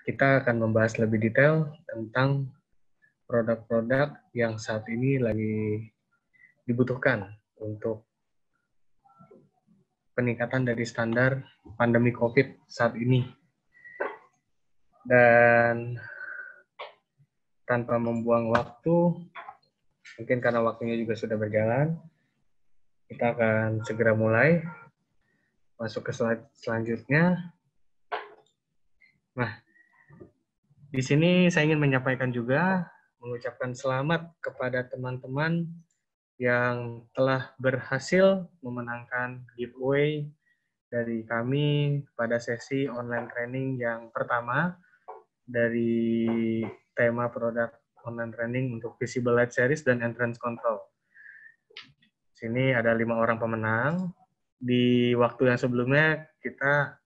kita akan membahas lebih detail tentang produk-produk yang saat ini lagi dibutuhkan untuk peningkatan dari standar pandemi COVID saat ini. Dan tanpa membuang waktu, mungkin karena waktunya juga sudah berjalan, kita akan segera mulai masuk ke slide selanjutnya. Nah, di sini saya ingin menyampaikan juga, mengucapkan selamat kepada teman-teman yang telah berhasil memenangkan giveaway dari kami pada sesi online training yang pertama dari tema produk online training untuk Visible Light Series dan Entrance Control. Sini ada 5 orang pemenang. Di waktu yang sebelumnya kita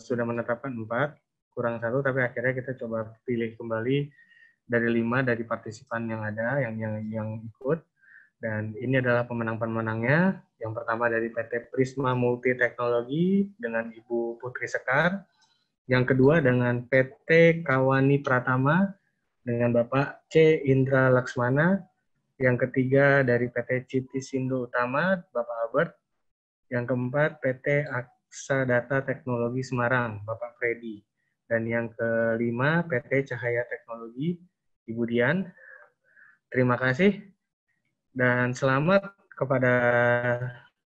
sudah menetapkan 4, kurang 1, tapi akhirnya kita coba pilih kembali dari 5 dari partisipan yang ada, yang ikut. Dan ini adalah pemenang-pemenangnya. Yang pertama dari PT Prisma Multi Teknologi dengan Ibu Putri Sekar. Yang kedua dengan PT Kawani Pratama dengan Bapak C. Indra Laksmana. Yang ketiga dari PT Citisindo Utama, Bapak Albert. Yang keempat PT Aksa Data Teknologi Semarang, Bapak Freddy. Dan yang kelima PT Cahaya Teknologi, Ibu Dian. Terima kasih. Dan selamat kepada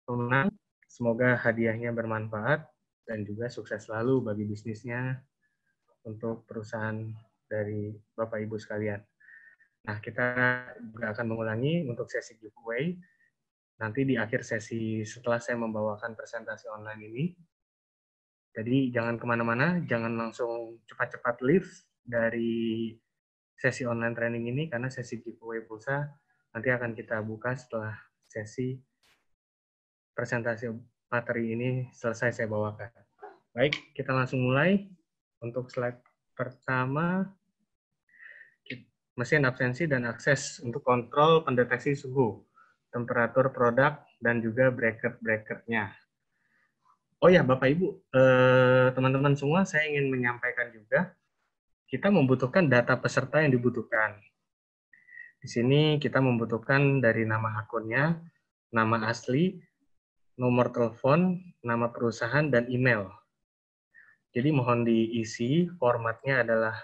pemenang. Semoga hadiahnya bermanfaat dan juga sukses selalu bagi bisnisnya untuk perusahaan dari Bapak Ibu sekalian. Nah, kita juga akan mengulangi untuk sesi giveaway. Nanti di akhir sesi setelah saya membawakan presentasi online ini. Jadi jangan kemana-mana, jangan langsung cepat-cepat leave dari sesi online training ini karena sesi giveaway pulsa nanti akan kita buka setelah sesi presentasi materi ini selesai saya bawakan. Baik, kita langsung mulai. Untuk slide pertama, mesin absensi dan akses untuk kontrol pendeteksi suhu, temperatur produk, dan juga bracket-bracketnya. Oh ya, Bapak Ibu, teman-teman semua, saya ingin menyampaikan juga, kita membutuhkan data peserta yang dibutuhkan. Di sini kita membutuhkan dari nama akunnya, nama asli, nomor telepon, nama perusahaan, dan email. Jadi mohon diisi, formatnya adalah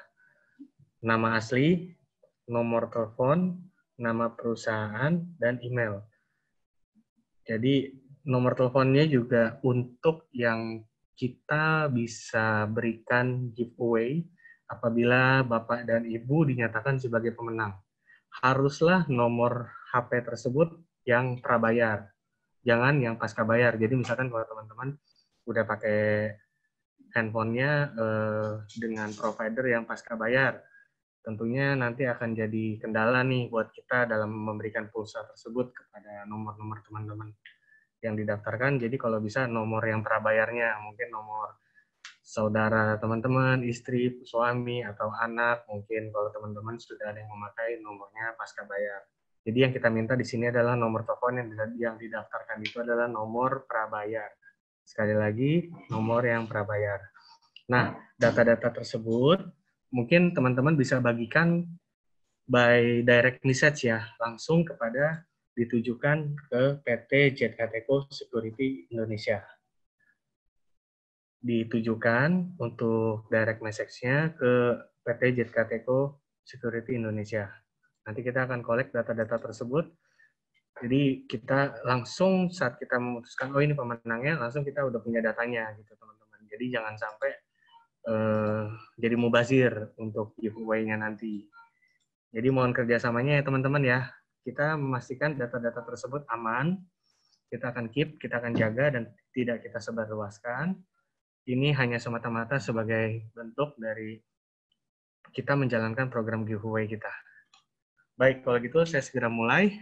nama asli, nomor telepon, nama perusahaan, dan email. Jadi nomor teleponnya juga untuk yang kita bisa berikan giveaway apabila Bapak dan Ibu dinyatakan sebagai pemenang. Haruslah nomor HP tersebut yang prabayar, jangan yang pasca bayar. Jadi misalkan kalau teman-teman udah pakai handphonenya dengan provider yang pasca bayar, tentunya nanti akan jadi kendala nih buat kita dalam memberikan pulsa tersebut kepada nomor-nomor teman-teman yang didaftarkan. Jadi kalau bisa nomor yang prabayarnya, mungkin nomor saudara teman-teman, istri, suami, atau anak, mungkin kalau teman-teman sudah ada yang memakai nomornya pasca bayar. Jadi yang kita minta di sini adalah nomor telepon yang didaftarkan itu adalah nomor prabayar. Sekali lagi, nomor yang prabayar. Nah, data-data tersebut mungkin teman-teman bisa bagikan by direct message ya, langsung kepada ditujukan ke PT ZKTECO Security Indonesia. Ditujukan untuk direct message-nya ke PT ZKTECO Security Indonesia. Nanti kita akan collect data-data tersebut. Jadi kita langsung saat kita memutuskan, oh ini pemenangnya, langsung kita udah punya datanya gitu teman-teman. Jadi jangan sampai jadi mubazir untuk giveaway-nya nanti. Jadi mohon kerjasamanya ya teman-teman ya. Kita memastikan data-data tersebut aman, kita akan keep, kita akan jaga, dan tidak kita sebarluaskan. Ini hanya semata-mata sebagai bentuk dari kita menjalankan program giveaway kita. Baik, kalau gitu saya segera mulai.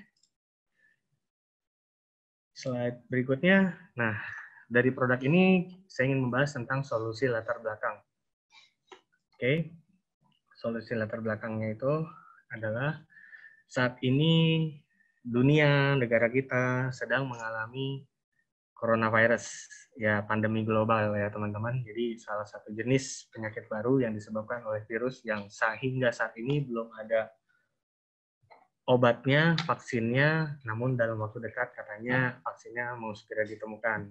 Slide berikutnya. Nah, dari produk ini saya ingin membahas tentang solusi latar belakang. Oke, solusi latar belakangnya itu adalah saat ini dunia, negara kita sedang mengalami coronavirus, ya pandemi global ya teman-teman. Jadi salah satu jenis penyakit baru yang disebabkan oleh virus yang hingga saat ini belum ada obatnya, vaksinnya, namun dalam waktu dekat katanya vaksinnya mau segera ditemukan.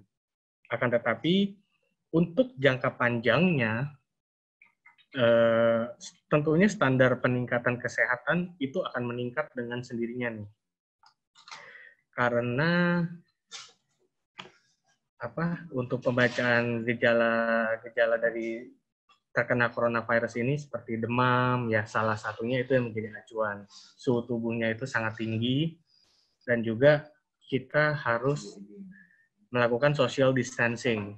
Akan tetapi untuk jangka panjangnya, tentunya standar peningkatan kesehatan itu akan meningkat dengan sendirinya nih. Karena untuk pembacaan gejala dari terkena coronavirus ini seperti demam, ya salah satunya itu yang menjadi acuan. Suhu tubuhnya itu sangat tinggi, dan juga kita harus melakukan social distancing,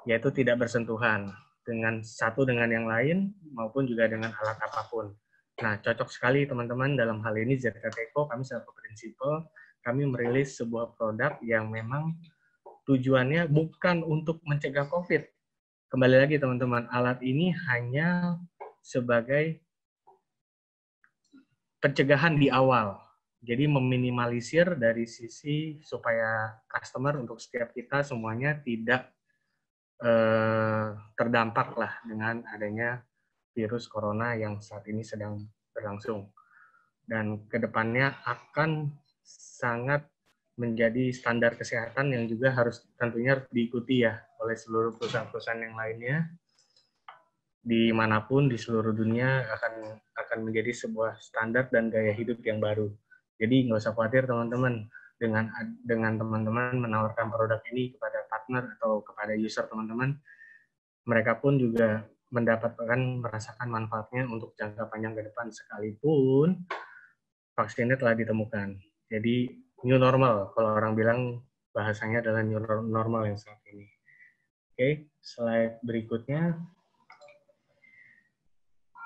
yaitu tidak bersentuhan dengan satu dengan yang lain maupun juga dengan alat apapun. Nah, cocok sekali teman-teman dalam hal ini ZKT Eco, kami selaku prinsipal, kami merilis sebuah produk yang memang tujuannya bukan untuk mencegah COVID. Kembali lagi teman-teman, alat ini hanya sebagai pencegahan di awal. Jadi meminimalisir dari sisi supaya customer untuk setiap kita semuanya tidak terdampak lah dengan adanya virus corona yang saat ini sedang berlangsung. Dan kedepannya akan sangat menjadi standar kesehatan yang juga harus tentunya diikuti ya oleh seluruh perusahaan-perusahaan yang lainnya dimanapun di seluruh dunia akan menjadi sebuah standar dan gaya hidup yang baru. Jadi nggak usah khawatir teman-teman dengan teman-teman menawarkan produk ini kepada partner atau kepada user teman-teman, mereka pun juga merasakan manfaatnya untuk jangka panjang ke depan sekalipun vaksinnya telah ditemukan. Jadi new normal, kalau orang bilang bahasanya adalah new normal yang saat ini. Oke, slide berikutnya.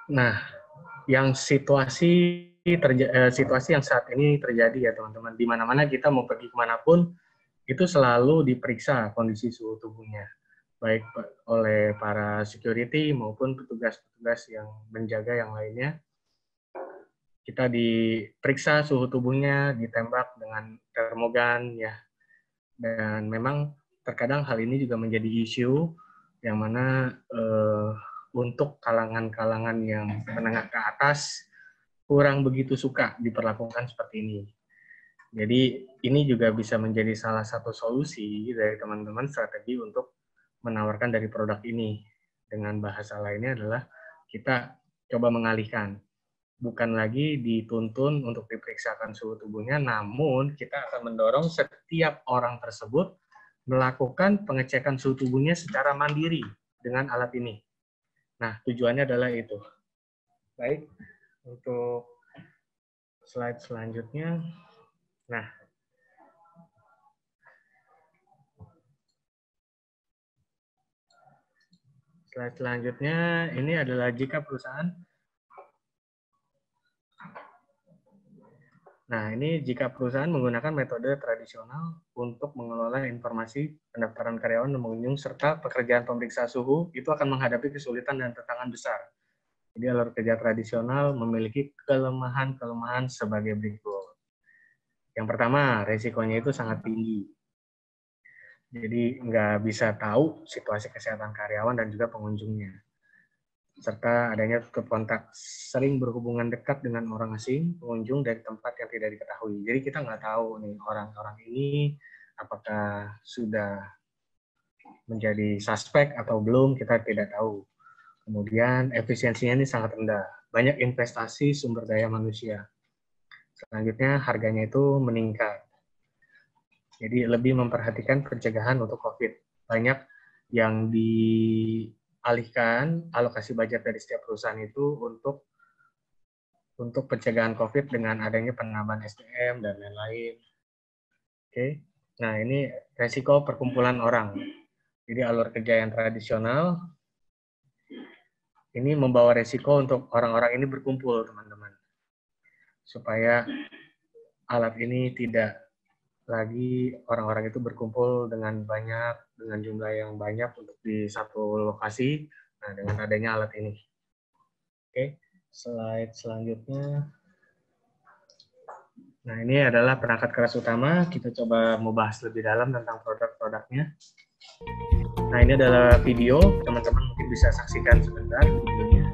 Nah, yang situasi yang saat ini terjadi ya teman-teman, di mana-mana kita mau pergi kemanapun, itu selalu diperiksa kondisi suhu tubuhnya, baik oleh para security maupun petugas-petugas yang menjaga yang lainnya. Kita diperiksa suhu tubuhnya, ditembak dengan termogan ya. Dan memang terkadang hal ini juga menjadi isu yang mana untuk kalangan-kalangan yang menengah ke atas kurang begitu suka diperlakukan seperti ini. Jadi ini juga bisa menjadi salah satu solusi dari teman-teman strategi untuk menawarkan dari produk ini. Dengan bahasa lainnya adalah kita coba mengalihkan. Bukan lagi dituntun untuk diperiksakan suhu tubuhnya, namun kita akan mendorong setiap orang tersebut melakukan pengecekan suhu tubuhnya secara mandiri dengan alat ini. Nah, tujuannya adalah itu. Baik, untuk slide selanjutnya. Nah, slide selanjutnya ini adalah jika perusahaan. Nah, ini jika perusahaan menggunakan metode tradisional untuk mengelola informasi pendaftaran karyawan dan pengunjung serta pekerjaan pemeriksa suhu, itu akan menghadapi kesulitan dan tantangan besar. Jadi alur kerja tradisional memiliki kelemahan-kelemahan sebagai berikut. Yang pertama, resikonya itu sangat tinggi. Jadi nggak bisa tahu situasi kesehatan karyawan dan juga pengunjungnya. Serta adanya tutup kontak, sering berhubungan dekat dengan orang asing, pengunjung dari tempat yang tidak diketahui. Jadi kita nggak tahu nih orang-orang ini apakah sudah menjadi suspek atau belum, kita tidak tahu. Kemudian efisiensinya ini sangat rendah, banyak investasi sumber daya manusia. Selanjutnya harganya itu meningkat. Jadi lebih memperhatikan pencegahan untuk COVID. Banyak yang dialihkan alokasi budget dari setiap perusahaan itu untuk pencegahan COVID dengan adanya penambahan SDM dan lain-lain. Oke. Nah, ini resiko perkumpulan orang. Jadi alur kerja yang tradisional ini membawa resiko untuk orang-orang ini berkumpul, teman-teman. Supaya alat ini tidak lagi orang-orang itu berkumpul dengan jumlah yang banyak untuk di satu lokasi. Nah, dengan adanya alat ini. Oke, slide selanjutnya. Nah, ini adalah perangkat keras utama. Kita coba mau bahas lebih dalam tentang produk-produknya. Nah, ini adalah video. Teman-teman mungkin bisa saksikan sebentar videonya.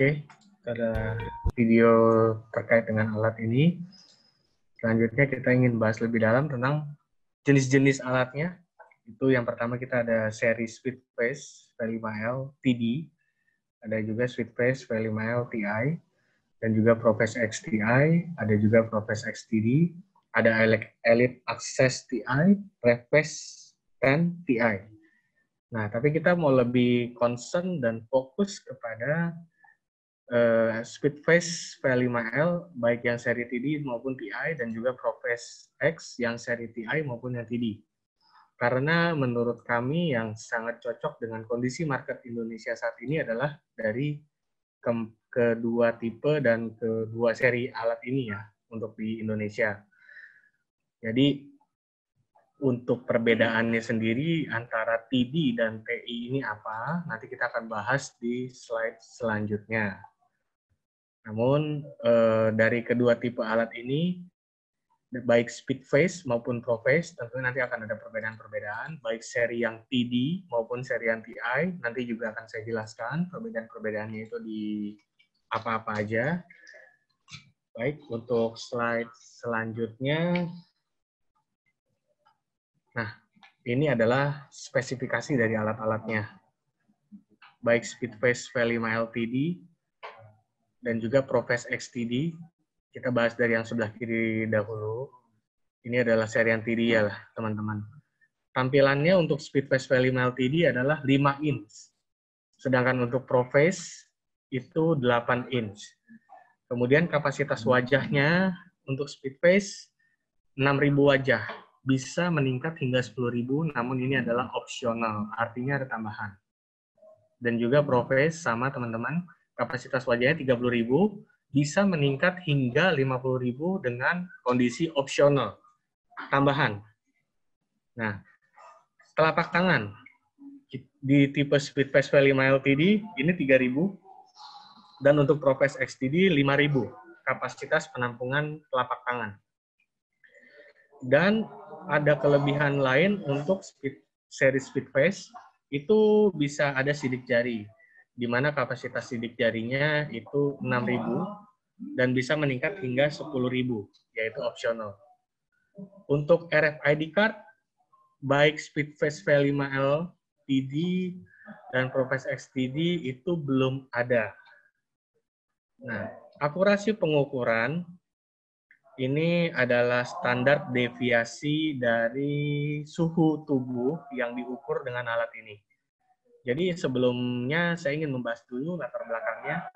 Oke, ada video terkait dengan alat ini. Selanjutnya kita ingin bahas lebih dalam tentang jenis-jenis alatnya. Itu yang pertama kita ada seri Speedface V5L TD, ada juga Speedface V5L TI, dan juga Profes X TI, ada juga Profes X TD, ada Elite Access TI, Refresh 10 TI. Nah, tapi kita mau lebih concern dan fokus kepada Speedface V5L, baik yang seri TD maupun TI, dan juga Profes X yang seri TI maupun yang TD. Karena menurut kami yang sangat cocok dengan kondisi market Indonesia saat ini adalah dari kedua tipe dan kedua seri alat ini ya, untuk di Indonesia. Jadi, untuk perbedaannya sendiri antara TD dan TI ini apa, nanti kita akan bahas di slide selanjutnya. Namun dari kedua tipe alat ini, baik Speedface maupun Profes, tentunya nanti akan ada perbedaan-perbedaan, baik seri yang TD maupun seri yang TI, nanti juga akan saya jelaskan perbedaan-perbedaannya itu di apa-apa aja. Baik, untuk slide selanjutnya, nah ini adalah spesifikasi dari alat-alatnya, baik Speedface V5L TD, dan juga Profes X TD. Kita bahas dari yang sebelah kiri dahulu. Ini adalah seri yang TD ya lah, teman-teman. Tampilannya untuk Speedface V5L TD adalah 5 inch. Sedangkan untuk Profes itu 8 inch. Kemudian kapasitas wajahnya untuk Speedface 6.000 wajah. Bisa meningkat hingga 10.000, namun ini adalah opsional, artinya ada tambahan. Dan juga Profes sama teman-teman, kapasitas wajahnya 30.000, bisa meningkat hingga 50.000 dengan kondisi opsional, tambahan. Nah, telapak tangan di tipe Speedface V5L TD ini 3.000, dan untuk Profes X TD 5.000 kapasitas penampungan telapak tangan. Dan ada kelebihan lain untuk seri Speedface, itu bisa ada sidik jari, di mana kapasitas sidik jarinya itu 6.000 dan bisa meningkat hingga 10.000, yaitu opsional. Untuk RFID card, baik Speedface V5L TD dan Profes X TD itu belum ada. Nah, akurasi pengukuran ini adalah standar deviasi dari suhu tubuh yang diukur dengan alat ini. Jadi sebelumnya saya ingin membahas dulu latar belakangnya.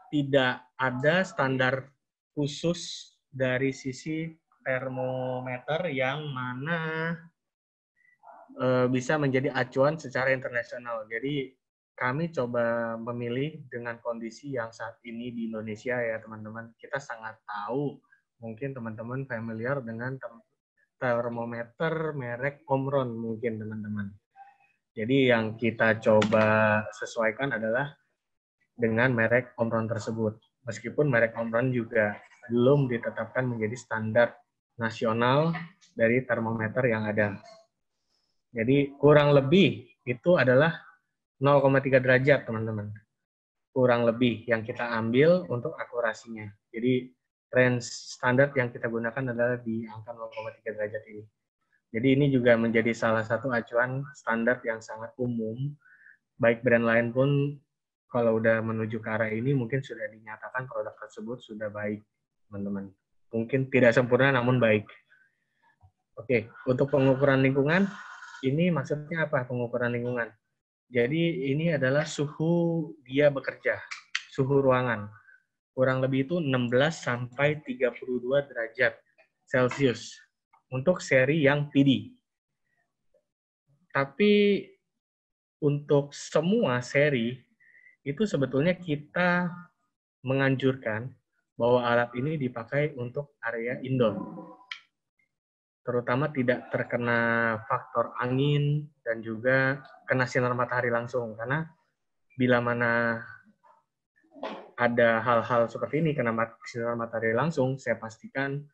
Tidak ada standar khusus dari sisi termometer yang mana bisa menjadi acuan secara internasional. Jadi kami coba memilih dengan kondisi yang saat ini di Indonesia ya teman-teman. Kita sangat tahu, mungkin teman-teman familiar dengan termometer merek Omron mungkin teman-teman. Jadi yang kita coba sesuaikan adalah dengan merek Omron tersebut. Meskipun merek Omron juga belum ditetapkan menjadi standar nasional dari termometer yang ada. Jadi kurang lebih itu adalah 0,3 derajat teman-teman. Kurang lebih yang kita ambil untuk akurasinya. Jadi range standar yang kita gunakan adalah di angka 0,3 derajat ini. Jadi ini juga menjadi salah satu acuan standar yang sangat umum. Baik brand lain pun kalau udah menuju ke arah ini mungkin sudah dinyatakan produk tersebut sudah baik, teman-teman. Mungkin tidak sempurna namun baik. Oke, untuk pengukuran lingkungan, ini maksudnya apa pengukuran lingkungan? Jadi ini adalah suhu dia bekerja, suhu ruangan. Kurang lebih itu 16 sampai 32 derajat Celcius untuk seri yang TD. Tapi untuk semua seri itu sebetulnya kita menganjurkan bahwa alat ini dipakai untuk area indoor. Terutama tidak terkena faktor angin dan juga kena sinar matahari langsung. Karena bila mana ada hal-hal seperti ini kena sinar matahari langsung, saya pastikan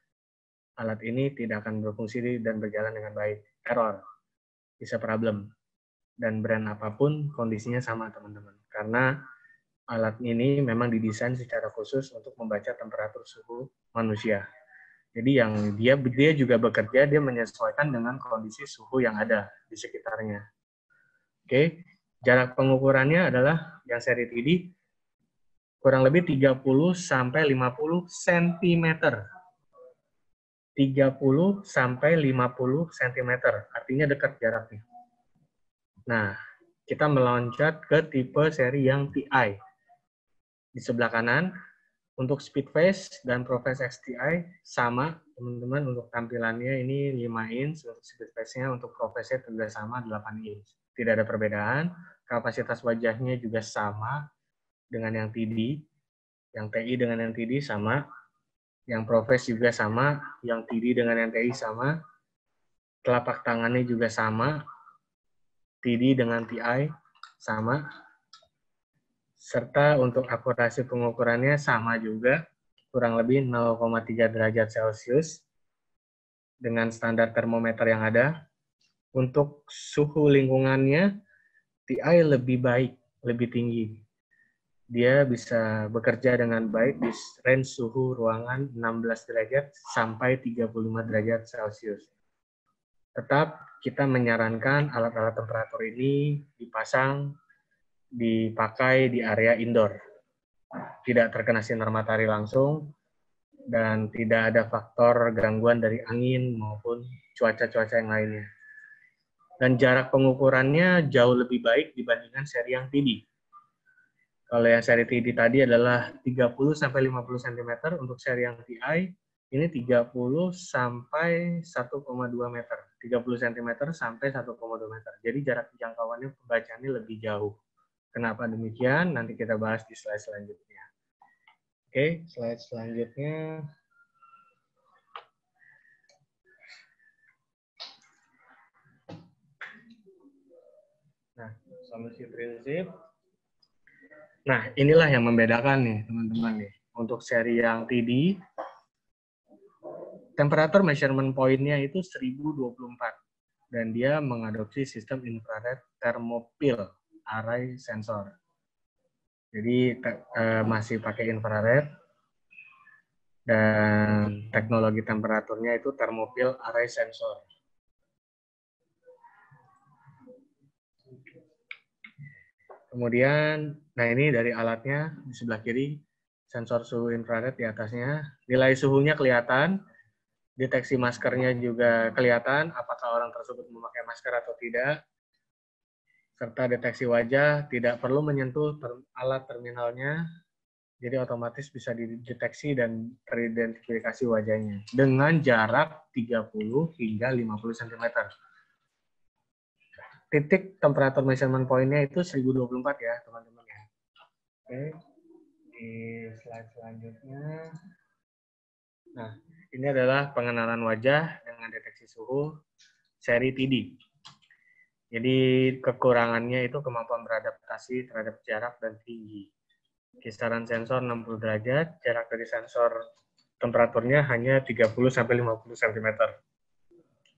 alat ini tidak akan berfungsi dan berjalan dengan baik. Error, bisa problem. Dan brand apapun kondisinya sama, teman-teman. Karena alat ini memang didesain secara khusus untuk membaca temperatur suhu manusia. Jadi yang dia juga bekerja, dia menyesuaikan dengan kondisi suhu yang ada di sekitarnya. Oke, jarak pengukurannya adalah yang seri TD kurang lebih 30 sampai 50 cm. 30 sampai 50 cm, artinya dekat jaraknya. Nah, kita meloncat ke tipe seri yang TI. Di sebelah kanan, untuk speed phase dan ProPhase XTI sama, teman-teman, untuk tampilannya ini 5 inch, untuk speed phase-nya, untuk ProPhase-nya juga sama 8 inch. Tidak ada perbedaan, kapasitas wajahnya juga sama dengan yang TD, yang TI dengan yang TD sama, yang ProPhase juga sama, yang TD dengan yang TI sama, telapak tangannya juga sama, TD dengan TI sama, serta untuk akurasi pengukurannya sama juga, kurang lebih 0,3 derajat Celcius dengan standar termometer yang ada. Untuk suhu lingkungannya, TI lebih baik, lebih tinggi. Dia bisa bekerja dengan baik di range suhu ruangan 16 derajat sampai 35 derajat Celcius. Tetap kita menyarankan alat-alat temperatur ini dipakai di area indoor. Tidak terkena sinar matahari langsung, dan tidak ada faktor gangguan dari angin maupun cuaca-cuaca yang lainnya. Dan jarak pengukurannya jauh lebih baik dibandingkan seri yang TD. Kalau yang seri TD tadi adalah 30 sampai 50 cm, untuk seri yang TI ini 30 sampai 1,2 meter. 30 cm sampai 1,2 meter. Jadi jarak jangkauannya pembacaannya lebih jauh. Kenapa demikian? Nanti kita bahas di slide selanjutnya. Oke, slide selanjutnya. Nah, solusi prinsip. Nah, inilah yang membedakan nih, teman-teman nih. Untuk seri yang TD, temperatur measurement point-nya itu 1024. Dan dia mengadopsi sistem infrared thermopile array sensor. Jadi masih pakai infrared, dan teknologi temperaturnya itu thermopile array sensor. Kemudian, nah ini dari alatnya di sebelah kiri, sensor suhu infrared di atasnya. Nilai suhunya kelihatan, deteksi maskernya juga kelihatan, apakah orang tersebut memakai masker atau tidak. Serta deteksi wajah, tidak perlu menyentuh alat terminalnya, jadi otomatis bisa dideteksi dan teridentifikasi wajahnya. Dengan jarak 30 hingga 50 cm. Titik temperatur measurement point-nya itu 1024 ya, teman-teman ya. Oke, di slide selanjutnya. Nah, ini adalah pengenalan wajah dengan deteksi suhu seri TD. Jadi kekurangannya itu kemampuan beradaptasi terhadap jarak dan tinggi. Kisaran sensor 60 derajat, jarak dari sensor temperaturnya hanya 30-50 cm.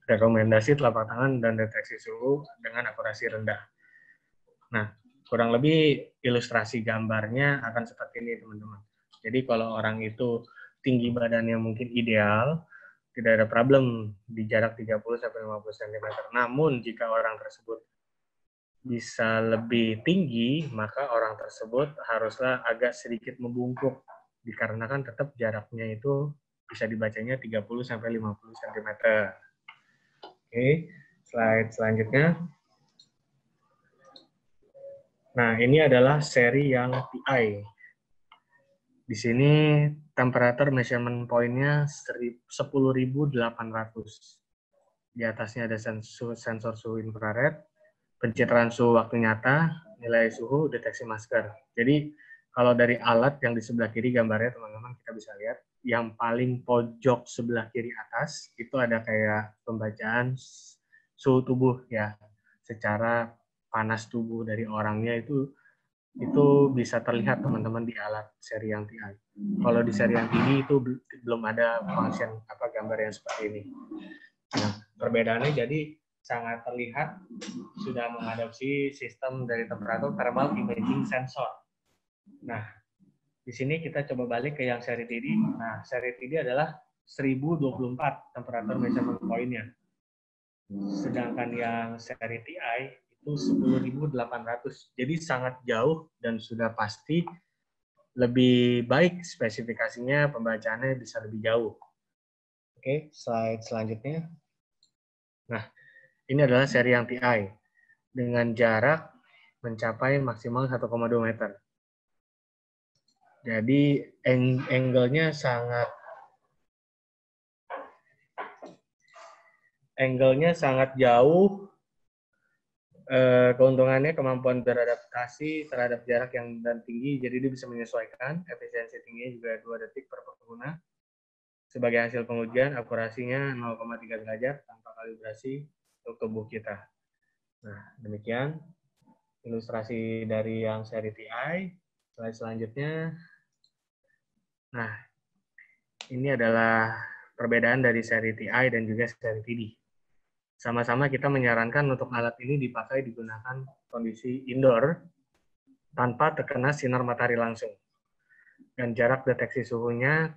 Rekomendasi telapak tangan dan deteksi suhu dengan akurasi rendah. Nah, kurang lebih ilustrasi gambarnya akan seperti ini, teman-teman. Jadi kalau orang itu tinggi badannya mungkin ideal, tidak ada problem di jarak 30-50 cm. Namun jika orang tersebut bisa lebih tinggi, maka orang tersebut haruslah agak sedikit membungkuk, dikarenakan tetap jaraknya itu bisa dibacanya 30-50 cm. Oke, slide selanjutnya. Nah, ini adalah seri yang TI. Di sini temperature measurement point-nya 10.800. Di atasnya ada sensor suhu infrared, pencitraan suhu waktu nyata, nilai suhu, deteksi masker. Jadi, kalau dari alat yang di sebelah kiri gambarnya, teman-teman, kita bisa lihat, yang paling pojok sebelah kiri atas, itu ada kayak pembacaan suhu tubuh ya, secara panas tubuh dari orangnya itu bisa terlihat teman-teman di alat seri yang TI. Kalau di seri yang tinggi itu belum ada function gambar yang seperti ini. Nah, perbedaannya jadi sangat terlihat sudah mengadopsi sistem dari temperatur thermal imaging sensor. Nah, di sini kita coba balik ke yang seri TD. Nah, seri TD adalah 1024 temperatur measurement point-nya. Sedangkan yang seri TI itu 10.800. Jadi sangat jauh dan sudah pasti lebih baik spesifikasinya, pembacaannya bisa lebih jauh. Oke, slide selanjutnya. Nah, ini adalah seri yang TI dengan jarak mencapai maksimal 1,2 meter. Jadi angle-nya sangat jauh. Keuntungannya kemampuan beradaptasi terhadap jarak yang dan tinggi, jadi dia bisa menyesuaikan. Efisiensi tingginya juga 2 detik per pengguna. Sebagai hasil pengujian, akurasinya 0,3 derajat tanpa kalibrasi untuk tubuh kita. Nah, demikian ilustrasi dari yang seri TI. Slide selanjutnya. Nah, ini adalah perbedaan dari seri TI dan juga seri TD. Sama-sama kita menyarankan untuk alat ini dipakai digunakan kondisi indoor tanpa terkena sinar matahari langsung. Dan jarak deteksi suhunya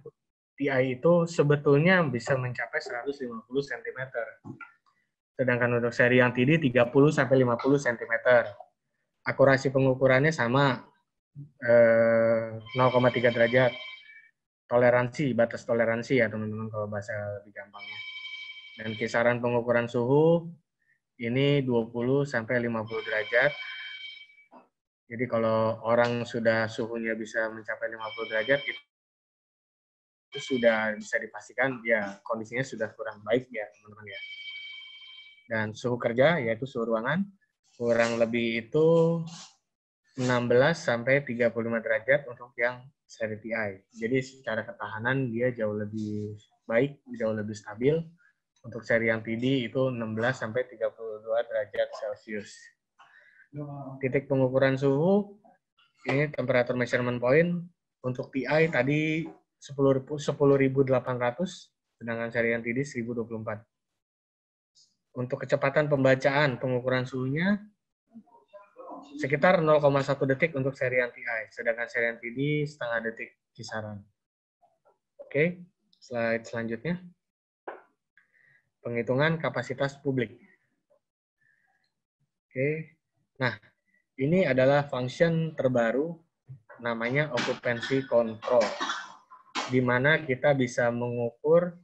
TI itu sebetulnya bisa mencapai 150 cm. Sedangkan untuk seri yang TD 30-50 cm. Akurasi pengukurannya sama, 0,3 derajat. Batas toleransi ya teman-teman kalau bahasa lebih gampangnya. Dan kisaran pengukuran suhu ini 20-50 derajat. Jadi kalau orang sudah suhunya bisa mencapai 50 derajat, itu sudah bisa dipastikan ya kondisinya sudah kurang baik ya teman-teman ya. Dan suhu kerja yaitu suhu ruangan kurang lebih itu 16-35 derajat untuk yang seri TI. Jadi secara ketahanan dia jauh lebih baik, jauh lebih stabil. Untuk seri yang TD itu 16-32 derajat Celcius. Titik pengukuran suhu, ini temperature measurement point. Untuk TI tadi 10.800, sedangkan seri yang TD 1024. Untuk kecepatan pembacaan pengukuran suhunya, sekitar 0,1 detik untuk seri yang TI, sedangkan seri yang TD setengah detik kisaran. Oke, slide selanjutnya. Penghitungan kapasitas publik. Oke, nah ini adalah function terbaru namanya occupancy control, di mana kita bisa mengukur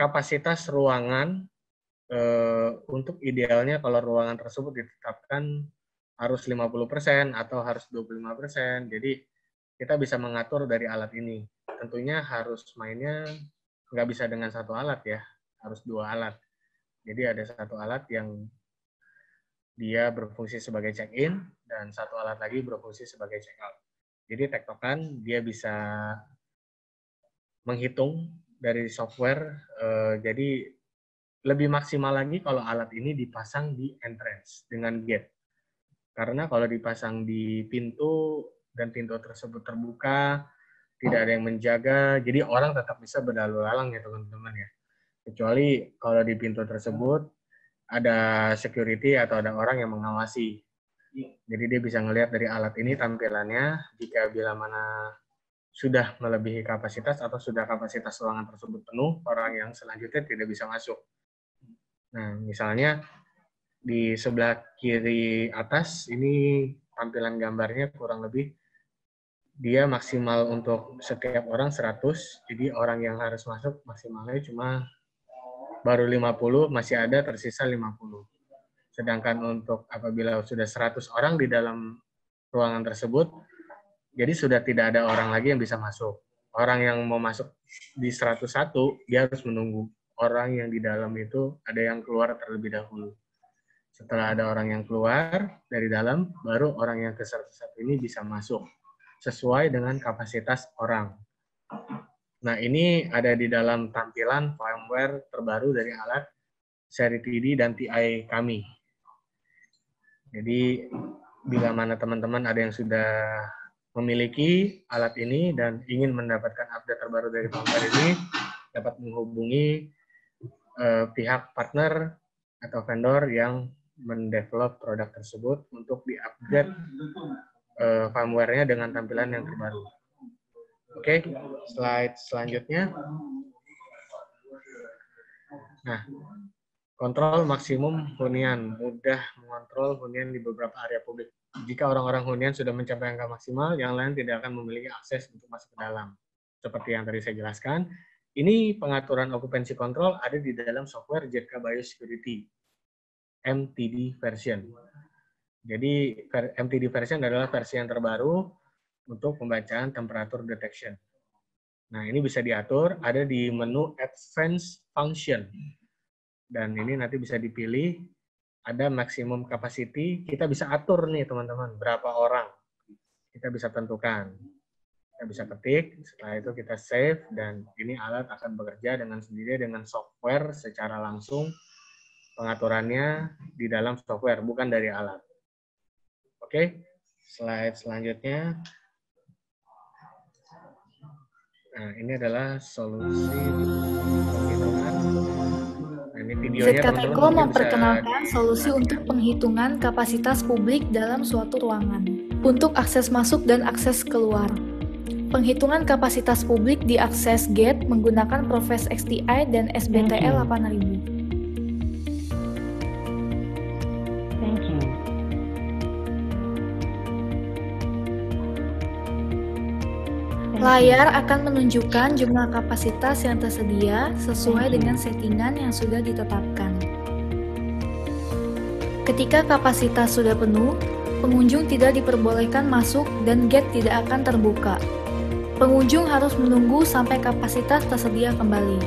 kapasitas ruangan untuk idealnya kalau ruangan tersebut ditetapkan harus 50% atau harus 25%. Jadi kita bisa mengatur dari alat ini. Tentunya harus mainnya nggak bisa dengan satu alat ya, harus 2 alat. Jadi ada satu alat yang dia berfungsi sebagai check-in dan satu alat lagi berfungsi sebagai check-out. Jadi tektokan dia bisa menghitung dari software, jadi lebih maksimal lagi kalau alat ini dipasang di entrance dengan gate. Karena kalau dipasang di pintu dan pintu tersebut terbuka, tidak ada yang menjaga, jadi orang tetap bisa berlalu lalang ya teman-teman ya. Kecuali kalau di pintu tersebut ada security atau ada orang yang mengawasi. Jadi dia bisa ngelihat dari alat ini tampilannya, jika bila mana sudah melebihi kapasitas atau sudah kapasitas ruangan tersebut penuh, orang yang selanjutnya tidak bisa masuk. Nah, misalnya di sebelah kiri atas ini tampilan gambarnya kurang lebih dia maksimal untuk setiap orang 100, jadi orang yang harus masuk maksimalnya cuma baru 50, masih ada tersisa 50. Sedangkan untuk apabila sudah 100 orang di dalam ruangan tersebut, jadi sudah tidak ada orang lagi yang bisa masuk. Orang yang mau masuk di 101, dia harus menunggu. Orang yang di dalam itu ada yang keluar terlebih dahulu. Setelah ada orang yang keluar dari dalam, baru orang yang ke 101 ini bisa masuk. Sesuai dengan kapasitas orang. Nah, ini ada di dalam tampilan firmware terbaru dari alat seri TD dan TI kami. Jadi, bila mana teman-teman ada yang sudah memiliki alat ini dan ingin mendapatkan update terbaru dari firmware ini, dapat menghubungi pihak partner atau vendor yang mendevelop produk tersebut untuk di-update firmware-nya dengan tampilan yang terbaru. Oke, slide selanjutnya. Nah, kontrol maksimum hunian, mudah mengontrol hunian di beberapa area publik. Jika orang-orang hunian sudah mencapai angka maksimal, yang lain tidak akan memiliki akses untuk masuk ke dalam. Seperti yang tadi saya jelaskan, ini pengaturan occupancy control ada di dalam software ZK Biosecurity, MTD version. Jadi MTD version adalah versi yang terbaru untuk pembacaan temperature detection. Nah, ini bisa diatur, ada di menu Advanced Function. Dan ini nanti bisa dipilih, ada maximum capacity, kita bisa atur nih teman-teman, berapa orang. Kita bisa tentukan. Kita bisa ketik, setelah itu kita save, dan ini alat akan bekerja dengan sendiri dengan software secara langsung, pengaturannya di dalam software, bukan dari alat. Oke, slide selanjutnya. Nah, ini adalah solusi penghitungan. Nah, ini videonya ZKTeko memperkenalkan solusi untuk penghitungan kapasitas publik dalam suatu ruangan untuk akses masuk dan akses keluar. Penghitungan kapasitas publik diakses gate menggunakan Profes XTI dan SBTL 8000. Layar akan menunjukkan jumlah kapasitas yang tersedia sesuai dengan settingan yang sudah ditetapkan. Ketika kapasitas sudah penuh, pengunjung tidak diperbolehkan masuk dan gate tidak akan terbuka. Pengunjung harus menunggu sampai kapasitas tersedia kembali.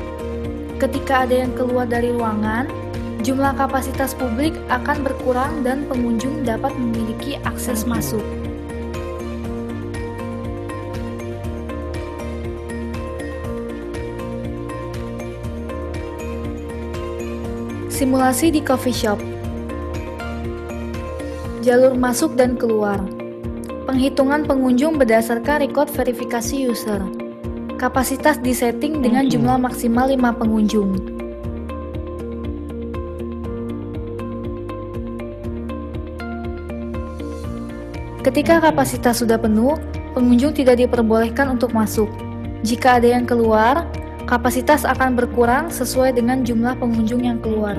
Ketika ada yang keluar dari ruangan, jumlah kapasitas publik akan berkurang dan pengunjung dapat memiliki akses masuk. Simulasi di coffee shop. Jalur masuk dan keluar. Penghitungan pengunjung berdasarkan record verifikasi user. Kapasitas disetting dengan jumlah maksimal 5 pengunjung. Ketika kapasitas sudah penuh, pengunjung tidak diperbolehkan untuk masuk. Jika ada yang keluar, kapasitas akan berkurang sesuai dengan jumlah pengunjung yang keluar.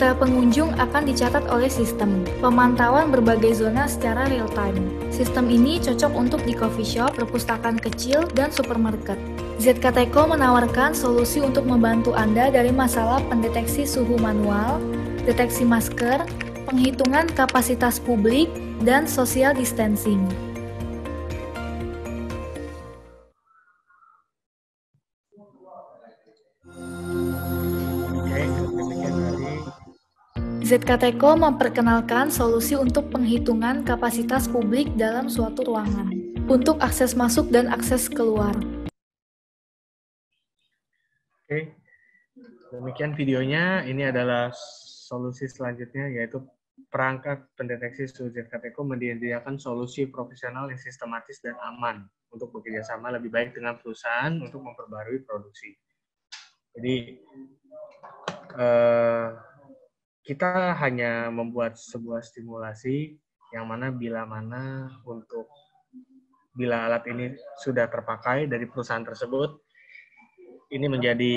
Data pengunjung akan dicatat oleh sistem pemantauan berbagai zona secara real-time. Sistem ini cocok untuk di coffee shop, perpustakaan kecil, dan supermarket. ZKTeko menawarkan solusi untuk membantu Anda dari masalah pendeteksi suhu manual, deteksi masker, penghitungan kapasitas publik, dan social distancing. ZKTeko memperkenalkan solusi untuk penghitungan kapasitas publik dalam suatu ruangan untuk akses masuk dan akses keluar. Oke, demikian videonya. Ini adalah solusi selanjutnya, yaitu perangkat pendeteksi suhu ZKTeko menyediakan solusi profesional yang sistematis dan aman untuk bekerja sama lebih baik dengan perusahaan untuk memperbarui produksi. Jadi kita hanya membuat sebuah stimulasi yang mana bila alat ini sudah terpakai dari perusahaan tersebut, ini menjadi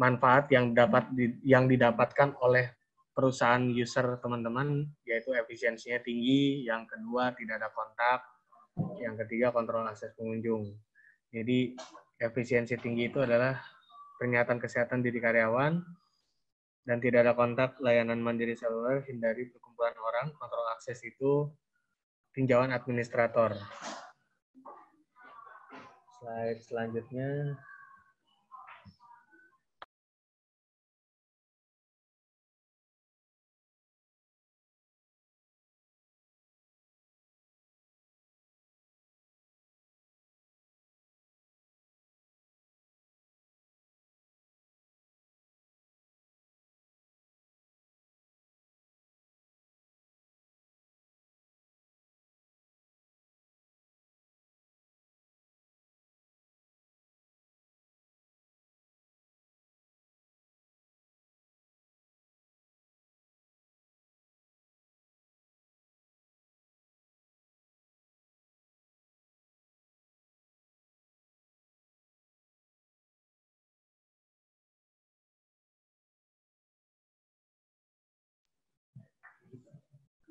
manfaat yang didapatkan oleh perusahaan user teman-teman, yaitu efisiensinya tinggi, yang kedua tidak ada kontak, yang ketiga kontrol akses pengunjung. Jadi efisiensi tinggi itu adalah pernyataan kesehatan diri karyawan, dan tidak ada kontak, layanan mandiri seluler, hindari perkumpulan orang, kontrol akses itu tinjauan administrator. Slide selanjutnya.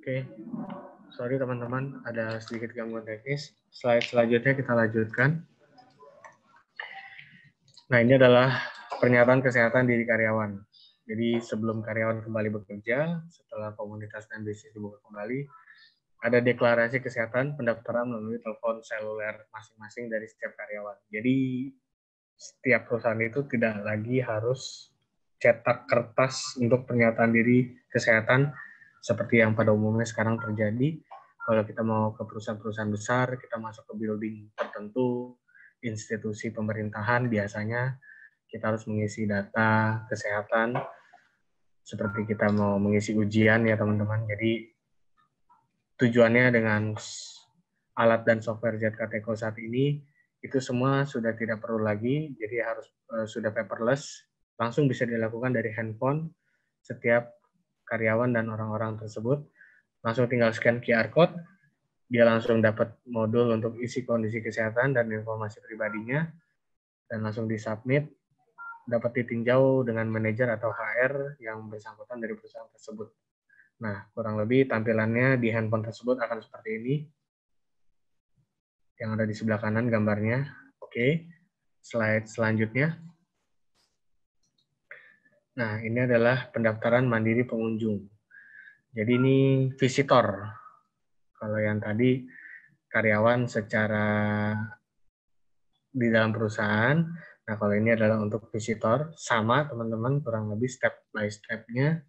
Oke, sorry teman-teman, ada sedikit gangguan teknis. Slide selanjutnya kita lanjutkan. Nah, ini adalah pernyataan kesehatan diri karyawan. Jadi sebelum karyawan kembali bekerja, setelah komunitas dan bisnis dibuka kembali, ada deklarasi kesehatan pendaftaran melalui telepon seluler masing-masing dari setiap karyawan. Jadi setiap perusahaan itu tidak lagi harus cetak kertas untuk pernyataan diri kesehatan seperti yang pada umumnya sekarang terjadi. Kalau kita mau ke perusahaan-perusahaan besar, kita masuk ke building tertentu, institusi pemerintahan, biasanya kita harus mengisi data kesehatan seperti kita mau mengisi ujian ya teman-teman. Jadi tujuannya dengan alat dan software ZKTECO saat ini itu semua sudah tidak perlu lagi, jadi harus sudah paperless, langsung bisa dilakukan dari handphone setiap karyawan dan orang-orang tersebut. Langsung tinggal scan QR code, dia langsung dapat modul untuk isi kondisi kesehatan dan informasi pribadinya, dan langsung disubmit, dapat ditinjau dengan manajer atau HR yang bersangkutan dari perusahaan tersebut. Nah, kurang lebih tampilannya di handphone tersebut akan seperti ini. Yang ada di sebelah kanan gambarnya. Oke, slide selanjutnya. Nah, ini adalah pendaftaran mandiri pengunjung. Jadi ini visitor. Kalau yang tadi karyawan secara di dalam perusahaan. Nah, kalau ini adalah untuk visitor, sama teman-teman, kurang lebih step by step-nya.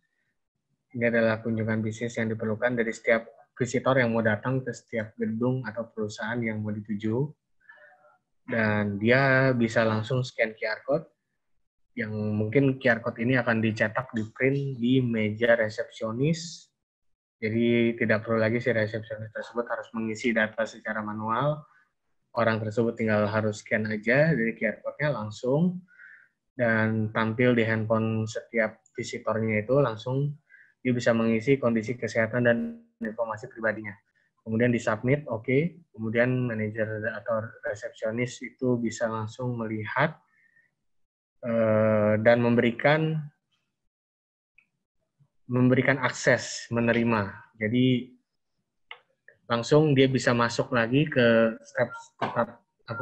Ini adalah kunjungan bisnis yang diperlukan dari setiap visitor yang mau datang ke setiap gedung atau perusahaan yang mau dituju. Dan dia bisa langsung scan QR code, yang mungkin QR code ini akan dicetak di print di meja resepsionis. Jadi tidak perlu lagi si resepsionis tersebut harus mengisi data secara manual. Orang tersebut tinggal harus scan aja dari QR code-nya langsung, dan tampil di handphone setiap visitornya itu langsung dia bisa mengisi kondisi kesehatan dan informasi pribadinya. Kemudian disubmit, oke. Kemudian manajer atau resepsionis itu bisa langsung melihat dan memberikan akses menerima. Jadi langsung dia bisa masuk lagi ke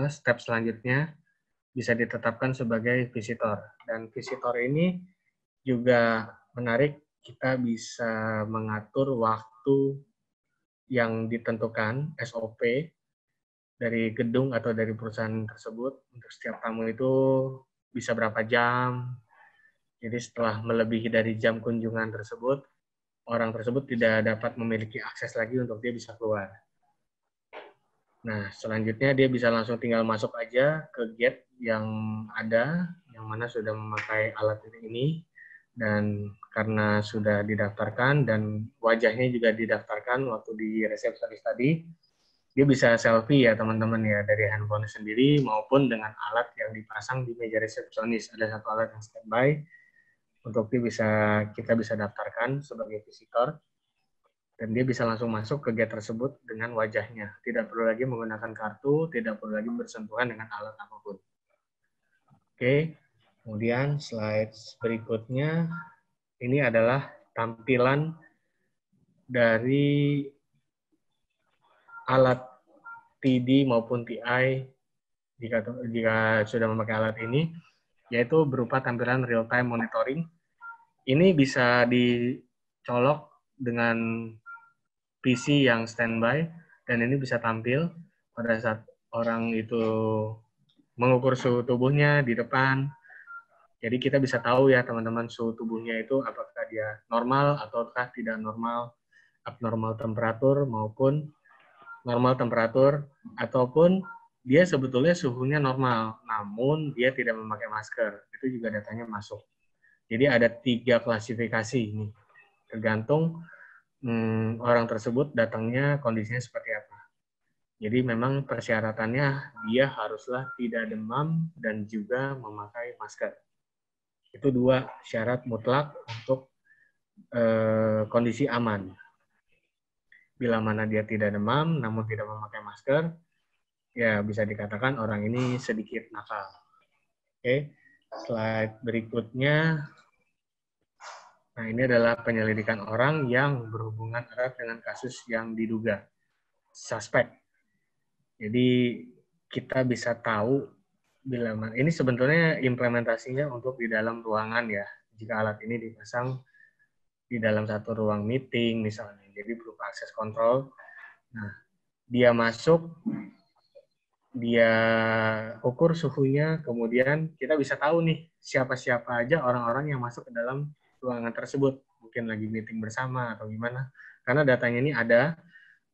step selanjutnya, bisa ditetapkan sebagai visitor. Dan visitor ini juga menarik, kita bisa mengatur waktu yang ditentukan SOP dari gedung atau dari perusahaan tersebut. Untuk setiap tamu itu bisa berapa jam. Jadi setelah melebihi dari jam kunjungan tersebut, orang tersebut tidak dapat memiliki akses lagi untuk dia bisa keluar. Nah, selanjutnya dia bisa langsung tinggal masuk aja ke gate yang ada, yang mana sudah memakai alat ini, dan karena sudah didaftarkan dan wajahnya juga didaftarkan waktu di resepsionis tadi, Dia bisa selfie ya teman-teman ya, dari handphone sendiri maupun dengan alat yang dipasang di meja resepsionis. Ada satu alat yang standby untuk kita bisa daftarkan sebagai visitor, dan dia bisa langsung masuk ke gate tersebut dengan wajahnya. Tidak perlu lagi menggunakan kartu, tidak perlu lagi bersentuhan dengan alat apapun. Oke, kemudian slide berikutnya, ini adalah tampilan dari alat TD maupun TI jika sudah memakai alat ini, yaitu berupa tampilan real-time monitoring. Ini bisa dicolok dengan PC yang standby, dan ini bisa tampil pada saat orang itu mengukur suhu tubuhnya di depan. Jadi kita bisa tahu ya teman-teman, suhu tubuhnya itu apakah dia normal ataukah tidak normal, abnormal temperatur maupun normal temperatur, ataupun dia sebetulnya suhunya normal, namun dia tidak memakai masker. Itu juga datanya masuk. Jadi ada 3 klasifikasi ini, tergantung orang tersebut datangnya kondisinya seperti apa. Jadi memang persyaratannya dia haruslah tidak demam dan juga memakai masker. Itu 2 syarat mutlak untuk kondisi aman. Bila mana dia tidak demam namun tidak memakai masker, ya bisa dikatakan orang ini sedikit nakal. Oke, slide berikutnya. Nah, ini adalah penyelidikan orang yang berhubungan erat dengan kasus yang diduga suspek. Jadi kita bisa tahu bila mana, ini sebetulnya implementasinya untuk di dalam ruangan ya. Jika alat ini dipasang di dalam satu ruang meeting misalnya, jadi berupa akses kontrol. Nah, dia masuk, dia ukur suhunya, kemudian kita bisa tahu nih siapa-siapa aja orang-orang yang masuk ke dalam ruangan tersebut, mungkin lagi meeting bersama atau gimana, karena datanya ini ada,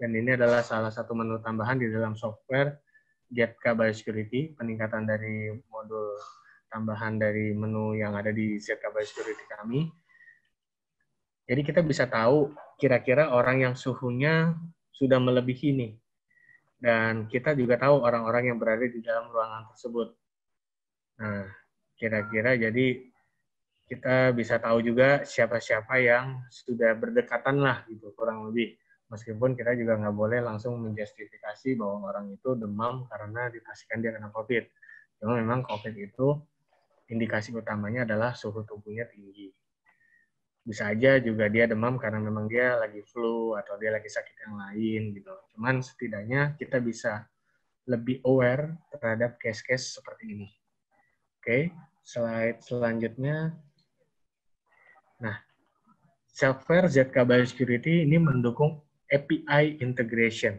dan ini adalah salah satu menu tambahan di dalam software ZK Biosecurity, peningkatan dari modul tambahan dari menu yang ada di ZK Biosecurity kami. Jadi kita bisa tahu kira-kira orang yang suhunya sudah melebihi nih. Dan kita juga tahu orang-orang yang berada di dalam ruangan tersebut. Nah, kira-kira jadi kita bisa tahu juga siapa-siapa yang sudah berdekatan lah gitu, kurang lebih. Meskipun kita juga nggak boleh langsung menjustifikasi bahwa orang itu demam karena dipastikan dia kena COVID. Cuma memang COVID itu indikasi utamanya adalah suhu tubuhnya tinggi. Bisa aja juga dia demam karena memang dia lagi flu atau dia lagi sakit yang lain gitu. Cuman setidaknya kita bisa lebih aware terhadap case-case seperti ini. Oke, slide selanjutnya. Nah, software ZK Biosecurity ini mendukung API integration.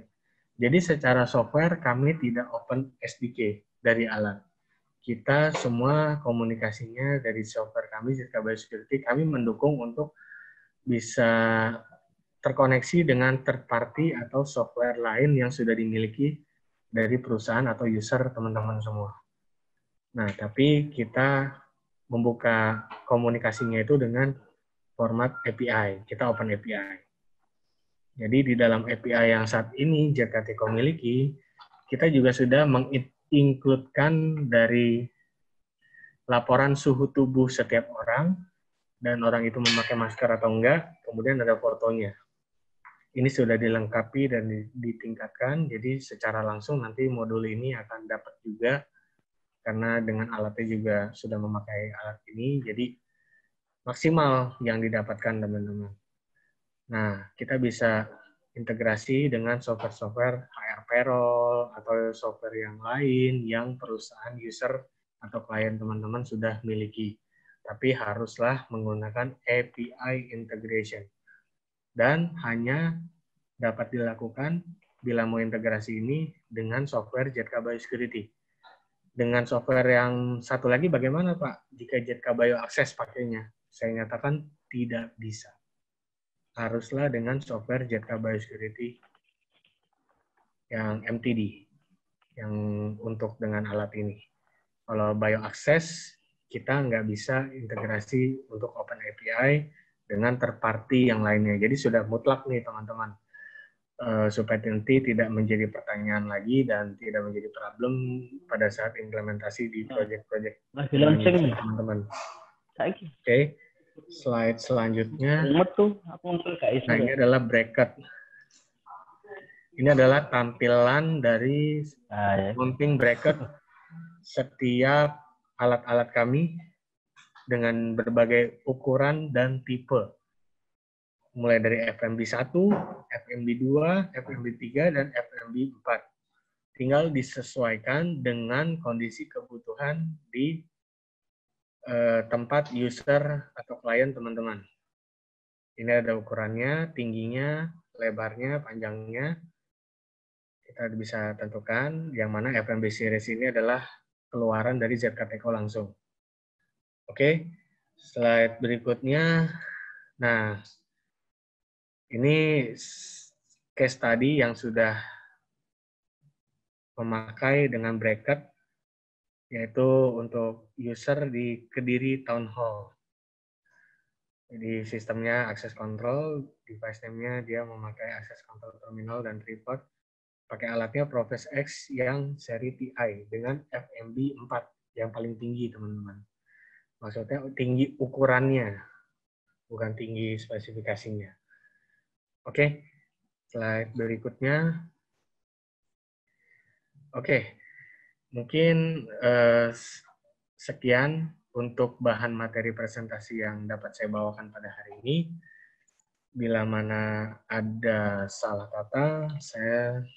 Jadi secara software kami tidak open SDK dari alat. Kita semua komunikasinya dari software kami, ZK Biosecurity, kami mendukung untuk bisa terkoneksi dengan third party atau software lain yang sudah dimiliki dari perusahaan atau user teman-teman semua. Nah, tapi kita membuka komunikasinya itu dengan format API. Kita open API. Jadi di dalam API yang saat ini ZKTeco miliki, kita juga sudah mengincludekan dari laporan suhu tubuh setiap orang, dan orang itu memakai masker atau enggak, kemudian ada fotonya. Ini sudah dilengkapi dan ditingkatkan, jadi secara langsung nanti modul ini akan dapat juga, karena dengan alatnya juga sudah memakai alat ini, jadi maksimal yang didapatkan teman-teman. Nah, kita bisa integrasi dengan software-software HR payroll atau software yang lain yang perusahaan user atau klien teman-teman sudah miliki. Tapi haruslah menggunakan API integration. Dan hanya dapat dilakukan bila mau integrasi ini dengan software ZK Biosecurity. Dengan software yang satu lagi bagaimana Pak? Jika ZK Bio Access pakainya? Saya nyatakan tidak bisa. Haruslah dengan software ZK Biosecurity yang MTD, yang untuk dengan alat ini. Kalau Bio Access, kita nggak bisa integrasi untuk Open API dengan third party yang lainnya. Jadi sudah mutlak nih teman-teman. supaya nanti tidak menjadi pertanyaan lagi dan tidak menjadi problem pada saat implementasi di proyek-proyek teman-teman. Oke, slide selanjutnya. Nah, ini adalah bracket. Ini adalah tampilan dari mounting bracket setiap alat-alat kami dengan berbagai ukuran dan tipe. Mulai dari FMB 1, FMB 2, FMB 3, dan FMB 4. Tinggal disesuaikan dengan kondisi kebutuhan di tempat user atau klien teman-teman. Ini ada ukurannya, tingginya, lebarnya, panjangnya. Kita bisa tentukan yang mana FMB series ini adalah keluaran dari ZKTeco langsung. Oke, slide berikutnya. Nah, ini case study yang sudah memakai dengan bracket, yaitu untuk user di Kediri Town Hall. Jadi sistemnya access control, device name-nya dia memakai access control terminal dan tripod. Pakai alatnya Profes X yang seri TI dengan FMB 4 yang paling tinggi, teman-teman. Maksudnya tinggi ukurannya, bukan tinggi spesifikasinya. Oke, slide berikutnya. Oke, mungkin sekian untuk bahan materi presentasi yang dapat saya bawakan pada hari ini. Bila mana ada salah kata, saya